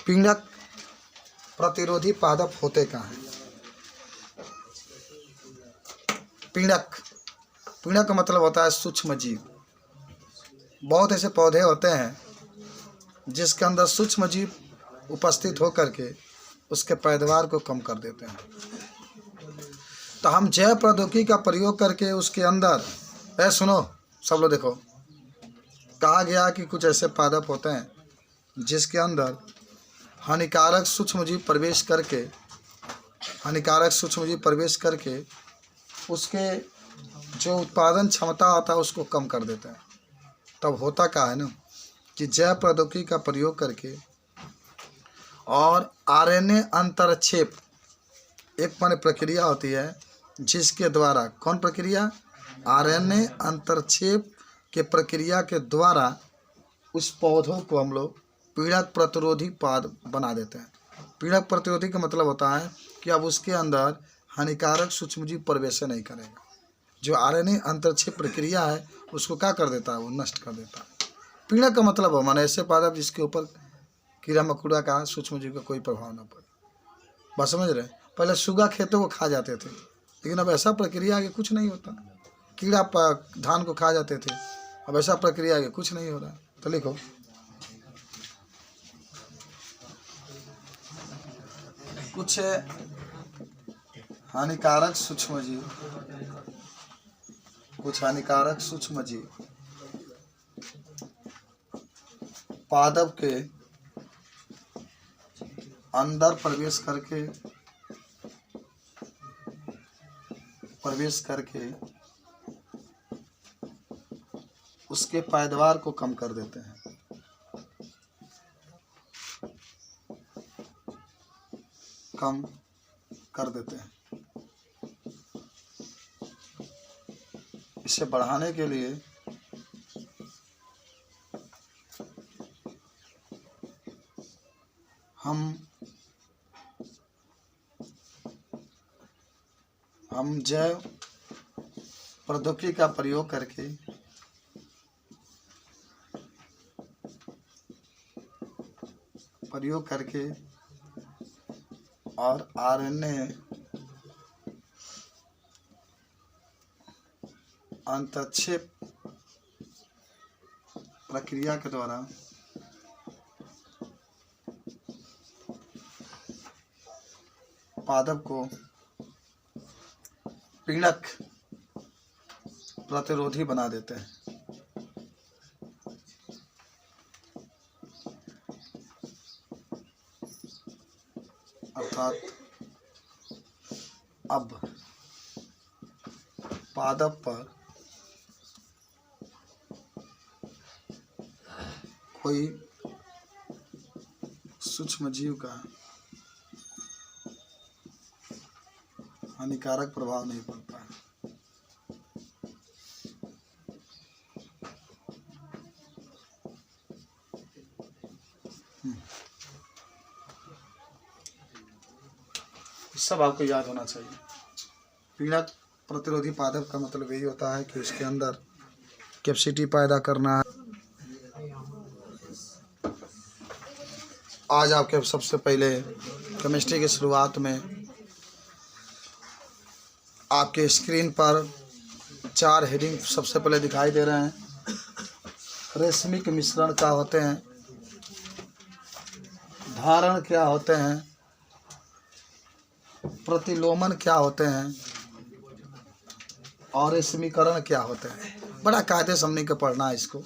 पीड़क प्रतिरोधी पादप होते कहाँ हैं? पीड़क, पीड़क का मतलब होता है सूक्ष्म जीव। बहुत ऐसे पौधे होते हैं जिसके अंदर सूक्ष्म जीव उपस्थित होकर के उसके पैदावार को कम कर देते हैं। तो हम जैव प्रौद्योगिकी का प्रयोग करके उसके अंदर सुनो सब लोग देखो, कहा गया कि कुछ ऐसे पादप होते हैं जिसके अंदर हानिकारक सूक्ष्मजीव प्रवेश करके उसके जो उत्पादन क्षमता आता है उसको कम कर देते हैं। तब होता क्या है ना कि जैव प्रौद्योगिकी का प्रयोग करके और आरएनए अंतरक्षेप एक माने प्रक्रिया होती है जिसके द्वारा, कौन प्रक्रिया? आरएनए अंतरक्षेप के प्रक्रिया के द्वारा उस पौधों को हम लोग पीड़क प्रतिरोधी पाद बना देते हैं। पीड़क प्रतिरोधी का मतलब होता है कि अब उसके अंदर हानिकारक सूक्ष्मजीव प्रवेश नहीं करेगा। जो आरएनए अंतरक्षेप प्रक्रिया है उसको क्या कर देता है? वो नष्ट कर देता है। पीड़क का मतलब है माने ऐसे पादप जिसके ऊपर कीड़ा मकोड़ा का सूक्ष्मजीव का कोई प्रभाव न पड़े। बस समझ रहे? पहले सुगा खेतों को खा जाते थे, लेकिन अब ऐसा प्रक्रिया आगे कुछ नहीं होता। कीड़ा धान को खा जाते थे, अब ऐसा प्रक्रिया आगे कुछ नहीं हो रहा। तो लिखो, कुछ हानिकारक सूक्ष्मजीव पादप के अंदर प्रवेश करके उसके पैदावार को कम कर देते हैं। इसे बढ़ाने के लिए हम जैव प्रौद्योगिकी का प्रयोग करके और आरएनए अंतरक्षेप प्रक्रिया के द्वारा पादप को पीड़क प्रतिरोधी बना देते हैं। अर्थात अब पादप पर कोई सूक्ष्मजीव का हानिकारक प्रभाव नहीं पड़ता है। सब आपको याद होना चाहिए। पीड़क प्रतिरोधी पादप का मतलब यही होता है कि उसके अंदर कैपेसिटी पैदा करना है। आज आपके सबसे पहले केमिस्ट्री की शुरुआत में आपके स्क्रीन पर 4 हेडिंग सबसे पहले दिखाई दे रहे हैं। रेशमिक मिश्रण क्या होते हैं, धारण क्या होते हैं, प्रतिलोमन क्या होते हैं और रेशमीकरण क्या होते हैं। बड़ा कायदे से हमने को पढ़ना है इसको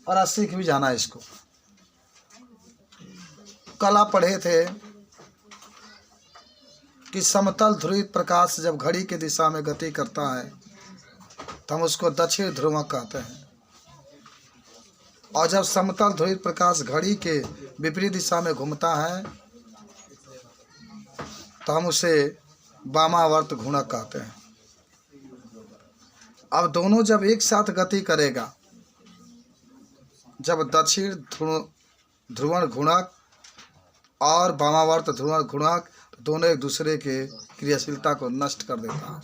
और आज सीख भी जाना है इसको। कल आप पढ़े थे कि समतल ध्रुवित प्रकाश जब घड़ी की दिशा में गति करता है तो हम उसको दक्षिण ध्रुव कहते हैं, और जब समतल ध्रुवित प्रकाश घड़ी के विपरीत दिशा में घूमता है तो हम उसे वामावर्त घूर्णक कहते हैं। अब दोनों जब एक साथ गति करेगा, जब दक्षिण ध्रुवण घूर्णक और वामावर्त ध्रुवण घूर्णक, दोनों एक दूसरे के क्रियाशीलता को नष्ट कर देता है।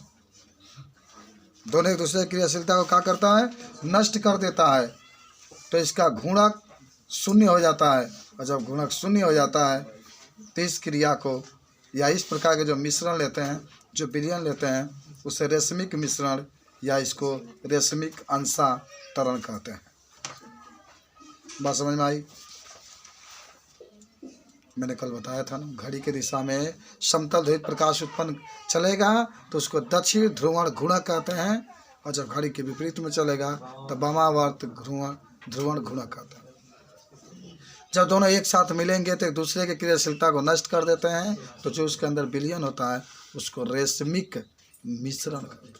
दोनों एक दूसरे की क्रियाशीलता को क्या करता है? नष्ट कर देता है। तो इसका घूर्णक शून्य हो जाता है और जब गुणक शून्य हो जाता है तो इस क्रिया को या इस प्रकार के जो मिश्रण लेते हैं, जो विलयन लेते हैं, उसे रेशमिक मिश्रण या इसको रेशमिक अंशांतरण कहते हैं। बात समझ में आई? मैंने कल बताया था ना, घड़ी की दिशा में समतल ध्रुवित प्रकाश उत्पन्न चलेगा तो उसको दक्षिण ध्रुवण गुणक कहते हैं, और जब घड़ी के विपरीत में चलेगा तो वामावर्त ध्रुवण गुणक कहते हैं। जब दोनों एक साथ मिलेंगे तो एक दूसरे की क्रियाशीलता को नष्ट कर देते हैं, तो जो उसके अंदर विलयन होता है उसको रेशमिक मिश्रण कहते हैं।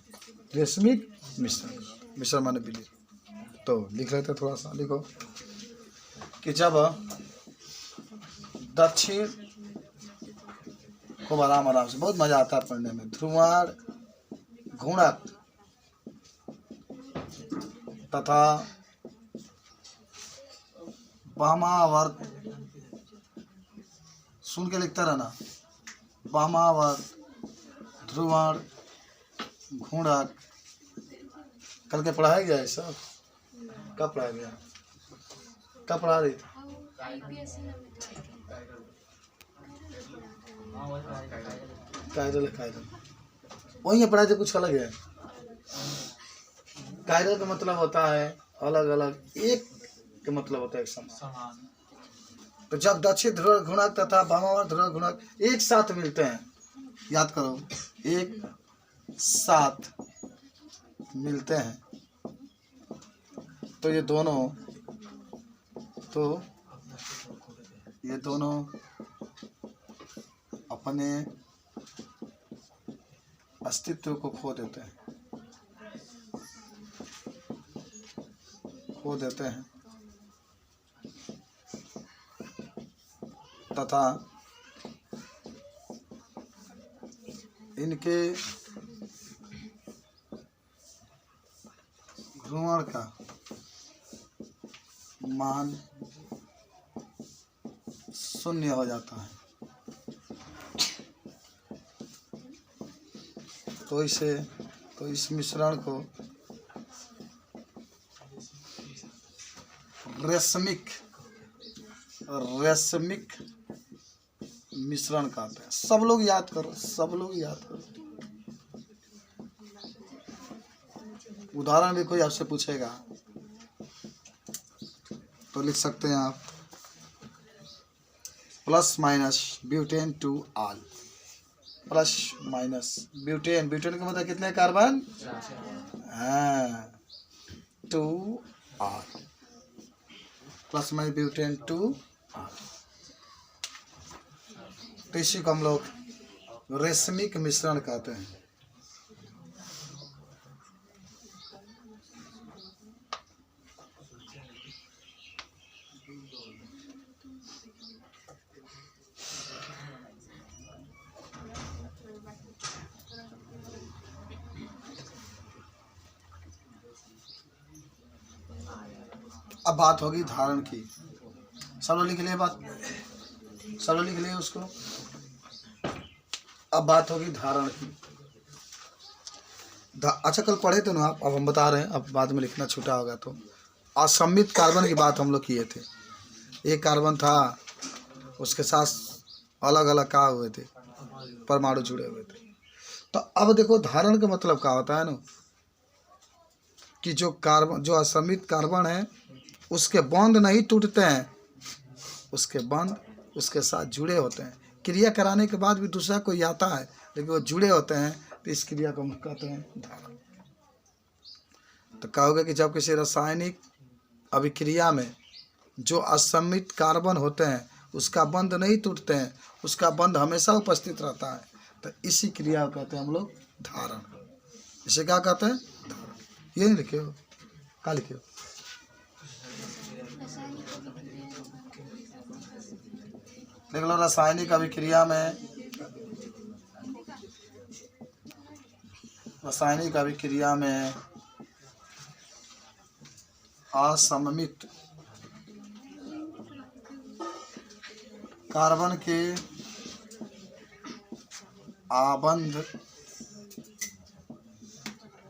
रेशमिक मिश्रण, मिश्रण माने विलयन। तो लिख लेते, थोड़ा सा लिखो कि जब दक्षिण खूब आराम आराम से, बहुत मजा आता है पढ़ने में, ध्रुवण गुणक तथा वामावर्त, सुन के लिखता रहना, वामावर्त ध्रुवण गुणक। कल के पढ़ाया गया है सब? कब पढ़ाया गया? कब पढ़ा रही थी? कायरल वही है, पढ़ाई तो कुछ अलग है। कायरल का मतलब होता है अलग अलग, एक का मतलब होता है एक समान। तो जब दक्षिण ध्रुव गुणक तथा वामावर्त ध्रुव गुणक एक साथ मिलते हैं, याद करो, एक साथ मिलते हैं, तो ये दोनों अपने अस्तित्व को खो देते हैं तथा इनके ध्रुवण का मान शून्य हो जाता है। तो इस मिश्रण को रेशमिक मिश्रण कहते हैं। सब लोग याद करो, सब लोग याद करो। उदाहरण भी कोई आपसे पूछेगा तो लिख सकते हैं आप, plus minus butane two ol. Plus minus butane, butane का मतलब कितने कार्बन? हाँ, two ol, plus minus butane two ol. तो इसी को हम लोग रेशमिक मिश्रण कहते हैं। अब बात होगी धारण की। सब लोग लिख लिए बात, सब लोग लिख लिए उसको। अब बात होगी धारण की। अच्छा, कल पढ़े थे ना आप, अब हम बता रहे हैं, अब बाद में लिखना छूटा होगा तो। असम्मित कार्बन की बात हम लोग किए थे। एक कार्बन था, उसके साथ अलग अलग कहा हुए थे, परमाणु जुड़े हुए थे। तो अब देखो धारण का मतलब क्या होता है ना, कि जो असम्मित कार्बन है उसके बॉन्ड नहीं टूटते हैं, उसके बॉन्ड उसके साथ जुड़े होते हैं। क्रिया कराने के बाद भी दूसरा कोई आता है लेकिन वो जुड़े होते हैं, तो इस क्रिया को हम कहते हैं धारण। तो कहोगे कि जब किसी रासायनिक अभिक्रिया में जो असम्मित कार्बन होते हैं उसका बंध नहीं टूटते हैं, उसका बंध हमेशा उपस्थित रहता है, तो इसी क्रिया को कहते हैं हम लोग धारण। इसे क्या कहते हैं? धारण। ये नहीं लिखे हो? क्या लिखे हो? देख लो, रासायनिक अभिक्रिया में असममित कार्बन के आबंध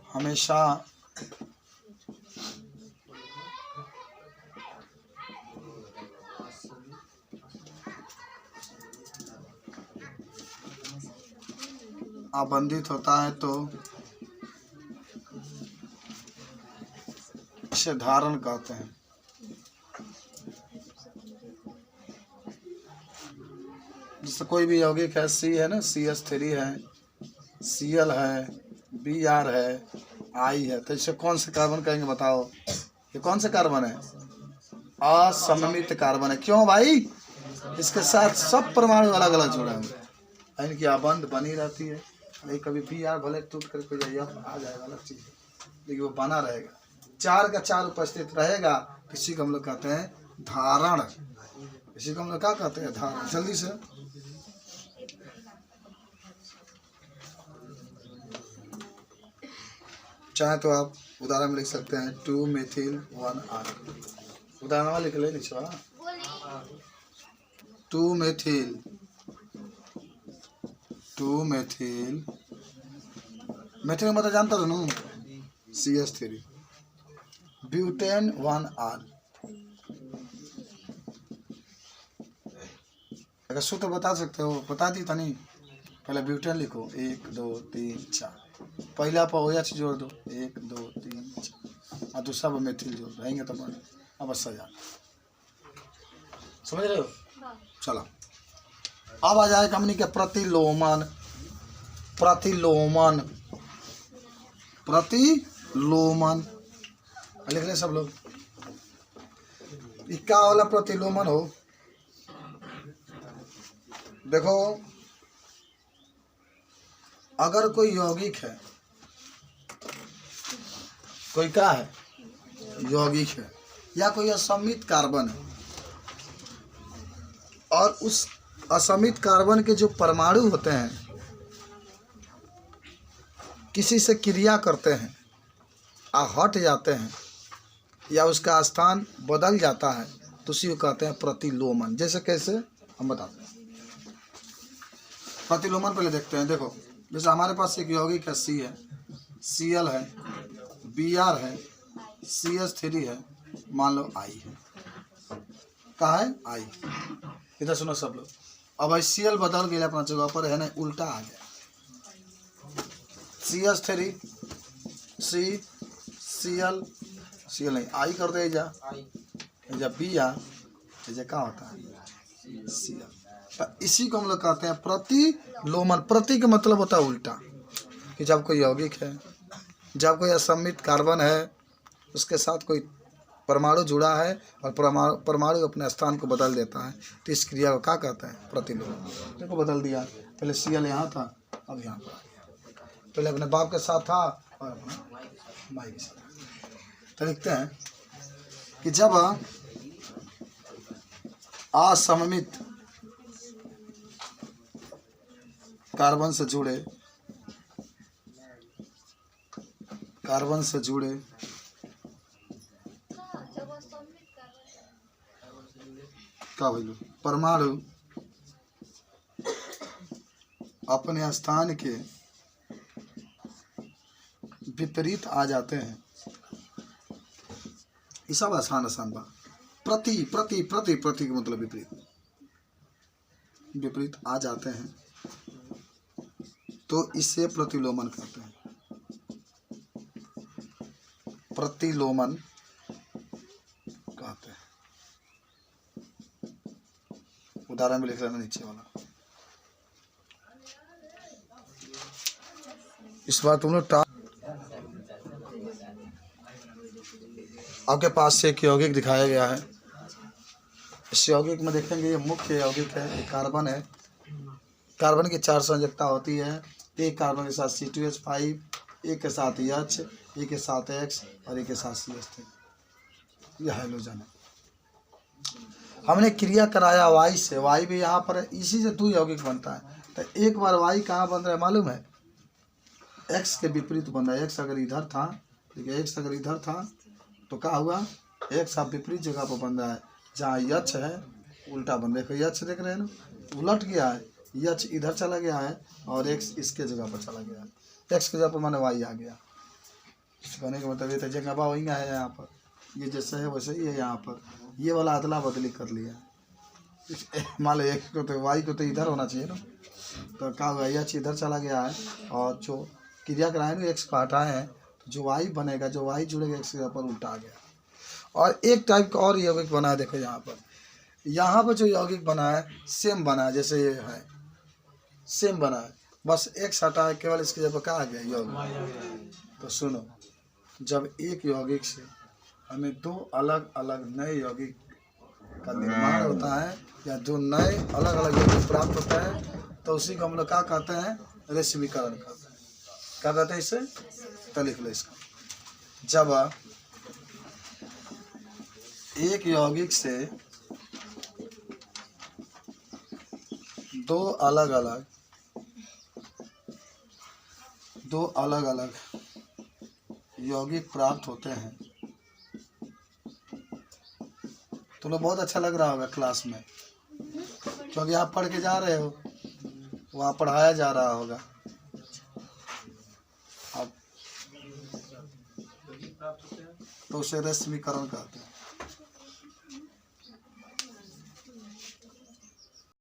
हमेशा आबंधित होता है तो इसे धारण कहते हैं। जैसे कोई भी यौगिक है, सी है ना, CH3 है, Cl है, Br है, I है, तो इसे कौन से कार्बन कहेंगे बताओ? ये कौन सा कार्बन है? असममित कार्बन है। क्यों भाई? इसके साथ सब परमाणु अलग अलग जुड़े हुए, इनकी आबंध बनी रहती है। नहीं कभी Br भले टूट कर कोई आ जाएगा अलग चीज, लेकिन वो बना रहेगा। 4 का 4 उपस्थित रहेगा, किसी को हम लोग कहते हैं धारण। इसी को हम लोग क्या कहते हैं? धारण। जल्दी से चाहे तो आप उदाहरण में लिख सकते हैं 2-methyl-1R। उदाहरण में लिख ले नीचे 2-methyl मेथिल मतलब जानता हो ना, CH3 ब्यूटेन-1R। अगर सूत्र बता सकते हो बता दी था नहीं। पहले ब्यूटेन लिखो 1 2 3 4, पहला पर OH जोड़ दो 1 2 3 4 और दूसरा पर मेथिल जोड़ रहेंगे तो बने। अब सजा समझ रहे हो? चलो अब आ जाए कंपनी के प्रतिलोमन। प्रतिलोमन प्रतिलोमन लिख ले सब लोग। क्या वाला प्रतिलोमन हो? देखो अगर कोई यौगिक है, कोई क्या है? यौगिक है या कोई असमित कार्बन है, और उस असमित कार्बन के जो परमाणु होते हैं किसी से क्रिया करते हैं और हट जाते हैं या उसका स्थान बदल जाता है, तो उसी को कहते हैं प्रतिलोमन। जैसे कैसे हम बताते हैं। प्रतिलोमन पहले देखते हैं। देखो जैसे हमारे पास एक यौगिक है, C है, Cl है, Br है, CH3 है, मान लो I है। कहाँ है? I। इधर सुनो सब लोग। अब भाई Cl बदल गया अपना जगह पर, है ना, उल्टा आ गया। CH3 Cl नहीं, I कर दे जा Br क्या होता है? Cl। तो इसी को हम लोग कहते हैं प्रतिलोमन। प्रति का मतलब होता है उल्टा, कि जब कोई यौगिक है, जब कोई असमित कार्बन है, उसके साथ कोई परमाणु जुड़ा है और परमाणु अपने स्थान को बदल देता है, तो इस क्रिया को क्या कहते हैं? प्रतिलोमन। देखो बदल दिया, पहले Cl यहाँ था, अब यहाँ पर आ गया। पहले अपने बाप के साथ था और अपना माई के साथ। तो लिखते हैं कि जब असममित कार्बन से जुड़े क्या बोलो परमाणु अपने स्थान के विपरीत आ जाते हैं। ये सब आसान बात। प्रति प्रति प्रति प्रति का मतलब विपरीत आ जाते हैं, तो इसे प्रतिलोमन कहते हैं। प्रतिलोमन कहते हैं। उदाहरण में लिख लेना नीचे वाला। इस बार तुम लोग आपके पास से एक यौगिक दिखाया गया है। इस यौगिक में देखेंगे ये मुख्य यौगिक है, ये कार्बन है। कार्बन की 4 संयोजकता होती है। एक कार्बन के साथ C2H5, एक के साथ H, एक के साथ X और एक के साथ CH3। यह हाइड्रोजन है। हमने क्रिया कराया Y से, Y भी यहाँ पर है, इसी से 2 यौगिक बनता है। तो एक बार Y कहाँ बन रहा है मालूम है? X के विपरीत बन रहा है। X अगर इधर था, ठीक है, X अगर इधर था तो क्या हुआ? X आप विपरीत जगह पर बन रहा है। जहाँ H है उल्टा बन रहा है। H देख रहे हैं ना, उलट गया है। H इधर चला गया है और X इसके जगह पर चला गया है। X की जगह पर माने Y आ गया। कहने का मतलब ये था जगह वही है यहाँ पर, ये जैसा है वैसे ही है यहाँ पर। ये वाला अदला बदली कर लिया। मान लो X को तो Y को तो इधर होना चाहिए ना, तो क्या हुआ, एच इधर चला गया है और जो क्रिया कराए ना एक्स को हटाए हैं तो जो वाई बनेगा, जो वाई जुड़ेगा एक्स के ऊपर उल्टा आ गया। और एक टाइप का और यौगिक बना है, देखो यहाँ पर जो यौगिक बना है सेम बना है, जैसे ये है सेम बना है, बस एक्स हटा है, केवल इसके जगह क्या आ गया यौगिक। तो सुनो, जब एक यौगिक से हमें दो अलग अलग नए यौगिक का निर्माण होता है या दो नए अलग अलग यौगिक प्राप्त होता है तो उसी को हम लोग क्या कहते हैं, रेशमीकरण कहते हैं। क्या कहते हैं इसे, तो लिख लो इसका। जब एक यौगिक से दो अलग अलग यौगिक प्राप्त होते हैं, तो लोग बहुत अच्छा लग रहा होगा क्लास में, क्योंकि आप पढ़ के जा रहे हो, वहाँ पढ़ाया जा रहा होगा। अब तो उसे रेशमीकरण कहते हैं।